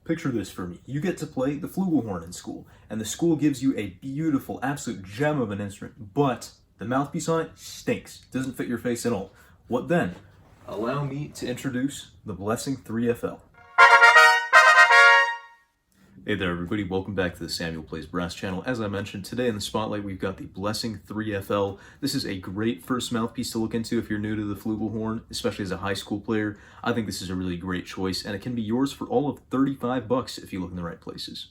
Picture this for me. You get to play the flugelhorn in school, and the school gives you a beautiful, absolute gem of an instrument, but the mouthpiece on it stinks. Doesn't fit your face at all. What then? Allow me to introduce the Blessign 3FL. Hey there everybody, welcome back to the Samuel Plays Brass channel. As I mentioned, today in the spotlight we've got the Blessign 3FL. This is a great first mouthpiece to look into if you're new to the flugelhorn, especially as a high school player. I think this is a really great choice, and it can be yours for all of $35 if you look in the right places.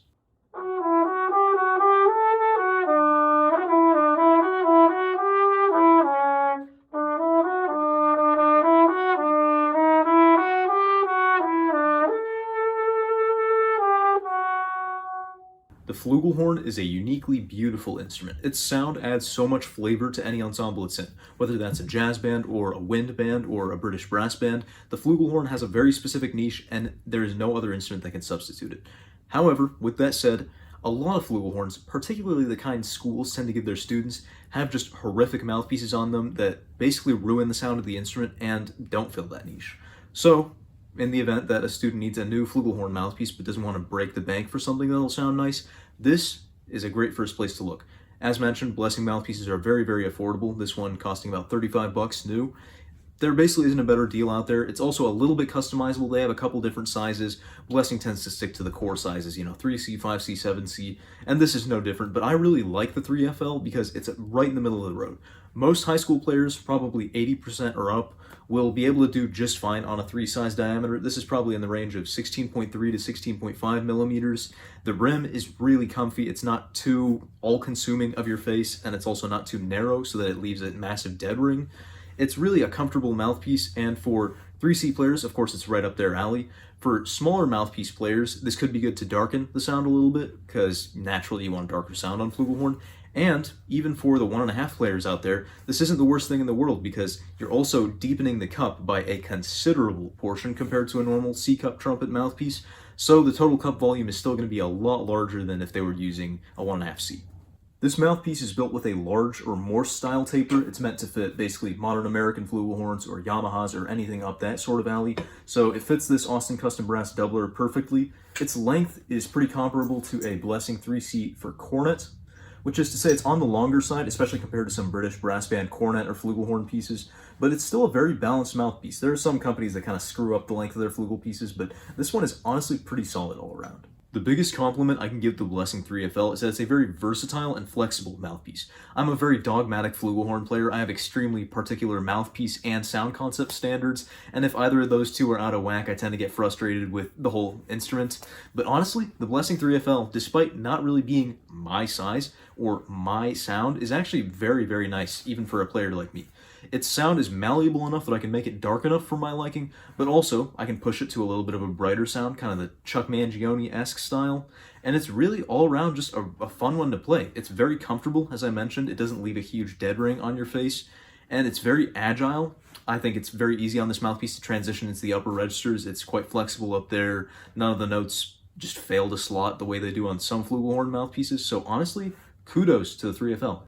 The flugelhorn is a uniquely beautiful instrument. Its sound adds so much flavor to any ensemble it's in. Whether that's a jazz band or a wind band or a British brass band, the flugelhorn has a very specific niche and there is no other instrument that can substitute it. However, with that said, a lot of flugelhorns, particularly the kind schools tend to give their students, have just horrific mouthpieces on them that basically ruin the sound of the instrument and don't fill that niche. So, in the event that a student needs a new flugelhorn mouthpiece but doesn't want to break the bank for something that'll sound nice, this is a great first place to look. As mentioned, Blessign mouthpieces are very, very affordable. This one costing about $35 new. There basically isn't a better deal out there. It's also a little bit customizable. They have a couple different sizes. Blessign tends to stick to the core sizes, 3C, 5C, 7C, and this is no different, but I really like the 3FL because it's right in the middle of the road. Most high school players, probably 80% or up, will be able to do just fine on a 3 size diameter. This is probably in the range of 16.3 to 16.5 millimeters. The rim is really comfy. It's not too all-consuming of your face, and it's also not too narrow so that it leaves a massive dead ring. It's really a comfortable mouthpiece, and for 3C players, of course, it's right up their alley. For smaller mouthpiece players, this could be good to darken the sound a little bit, because naturally you want a darker sound on flugelhorn. And even for the 1.5 players out there, this isn't the worst thing in the world because you're also deepening the cup by a considerable portion compared to a normal C-cup trumpet mouthpiece, so the total cup volume is still going to be a lot larger than if they were using a 1.5C. This mouthpiece is built with a large or Morse style taper. It's meant to fit basically modern American flugelhorns or Yamahas or anything up that sort of alley. So it fits this Austin Custom Brass doubler perfectly. Its length is pretty comparable to a Blessign 3C for cornet, which is to say it's on the longer side, especially compared to some British brass band cornet or flugelhorn pieces, but it's still a very balanced mouthpiece. There are some companies that kind of screw up the length of their flugel pieces, but this one is honestly pretty solid all around. The biggest compliment I can give the Blessign 3FL is that it's a very versatile and flexible mouthpiece. I'm a very dogmatic flugelhorn player. I have extremely particular mouthpiece and sound concept standards, and if either of those two are out of whack, I tend to get frustrated with the whole instrument. But honestly, the Blessign 3FL, despite not really being my size or my sound, is actually very, very nice, even for a player like me. Its sound is malleable enough that I can make it dark enough for my liking, but also I can push it to a little bit of a brighter sound, kind of the Chuck Mangione-esque style, and it's really all around just a fun one to play. It's very comfortable, as I mentioned. It doesn't leave a huge dead ring on your face, and it's very agile. I think it's very easy on this mouthpiece to transition into the upper registers. It's quite flexible up there. None of the notes just fail to slot the way they do on some flugelhorn mouthpieces, so honestly, kudos to the 3FL.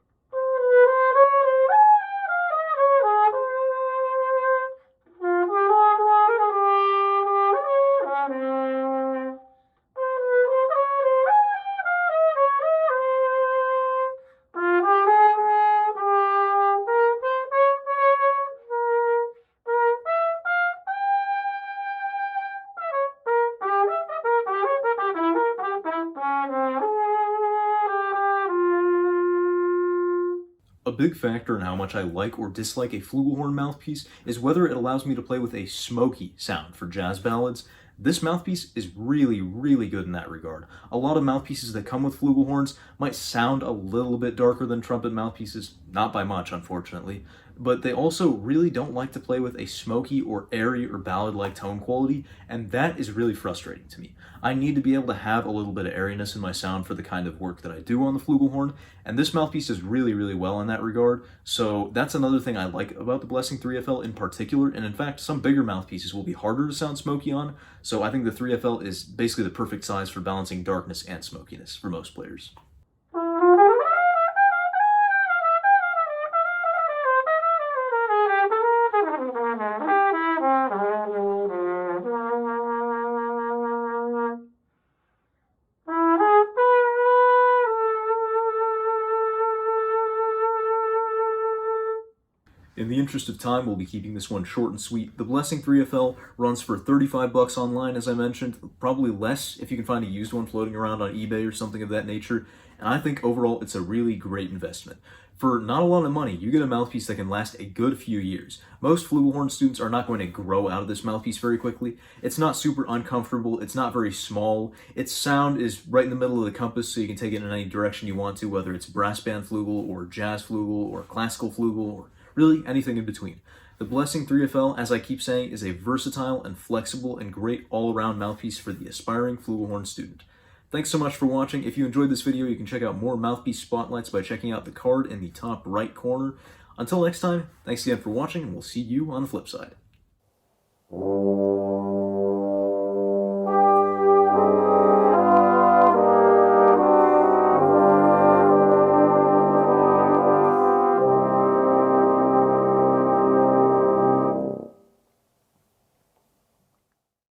A big factor in how much I like or dislike a flugelhorn mouthpiece is whether it allows me to play with a smoky sound for jazz ballads. This mouthpiece is really, really good in that regard. A lot of mouthpieces that come with flugelhorns might sound a little bit darker than trumpet mouthpieces, not by much, unfortunately, but they also really don't like to play with a smoky or airy or ballad-like tone quality, and that is really frustrating to me. I need to be able to have a little bit of airiness in my sound for the kind of work that I do on the flugelhorn, and this mouthpiece does really, really well in that regard, so that's another thing I like about the Blessign 3FL in particular, and in fact, some bigger mouthpieces will be harder to sound smoky on, so I think the 3FL is basically the perfect size for balancing darkness and smokiness for most players. interest of time, we'll be keeping this one short and sweet. The Blessign 3FL runs for $35 online, as I mentioned, probably less if you can find a used one floating around on eBay or something of that nature. And I think overall it's a really great investment. For not a lot of money, you get a mouthpiece that can last a good few years. Most flugelhorn students are not going to grow out of this mouthpiece very quickly. It's not super uncomfortable, it's not very small. Its sound is right in the middle of the compass, so you can take it in any direction you want to, whether it's brass band flugel or jazz flugel or classical flugel or really anything in between. The Blessign 3FL, as I keep saying, is a versatile and flexible and great all-around mouthpiece for the aspiring flugelhorn student. Thanks so much for watching. If you enjoyed this video, you can check out more mouthpiece spotlights by checking out the card in the top right corner. Until next time, thanks again for watching, and we'll see you on the flip side.